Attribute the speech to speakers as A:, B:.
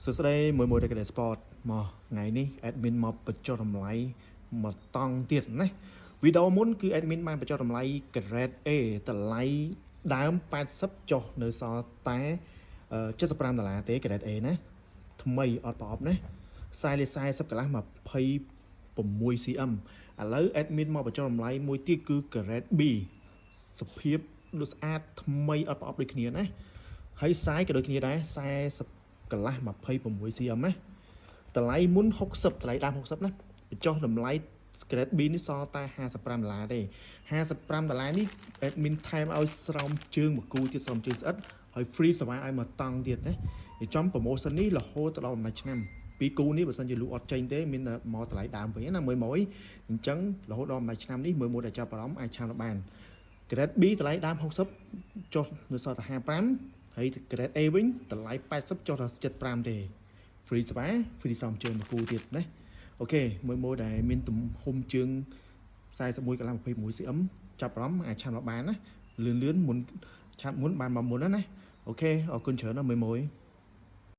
A: សួស្តីមួយតែកដេ sport មកថ្ងៃនេះ admin មកបញ្ចុះតម្លៃមកតង់ទៀតណាវីដេអូមុនគឺ admin បានបញ្ចុះតម្លៃ grade A តម្លៃដើម80ចុះនៅសល់តែ$75ទេ grade A ណាថ្មីអត់ប្រអប់ណាខ្សែលេខ40កន្លះ26 cm ឥឡូវ admin មកបញ្ចុះតម្លៃមួយទៀតគឺ grade B សភាពដូចស្អាតថ្មីអត់ប្រអប់ដូចគ្នាណាហើយខ្សែក៏ដូចគ្នាដែរ40កន្លះ26 cm ណាតម្លៃមុន60តម្លៃដើម60ណាបញ្ចុះតម្លៃ grade B នេះសល់តែ$55ទេ$55នេះ admin ថែមឲ្យស្រោមជើងមួយគូទៀតស្រោមជើងស្អិតហើយ free សេវាឲ្យមកតង់ទៀតណាវាចំ promotion នេះរហូតដល់មួយឆ្នាំពីគូនេះបើសិនជាលក់អត់ចេញទេមានតែមកតម្លៃដើមវិញណាមួយអញ្ចឹងរហូតដល់មួយឆ្នាំនេះមួយដែលចាប់អារម្មណ៍អាចឆានបាន grade B តម្លៃដើម60ចុះនៅសល់តែ55ហើយ grade A វិញតម្លៃ80ចុះដល់75ទេ free ស្វា free សំជើងមួយគូទៀតណាអូខេមួយដែលមានទំហំជើង41កន្លះ26 cm ចាប់អារម្មណ៍អាចឆានមកបានណាលឿនមុនឆាប់មុនបានមកមុនណាអូខេអរគុណច្រើនណាមួយ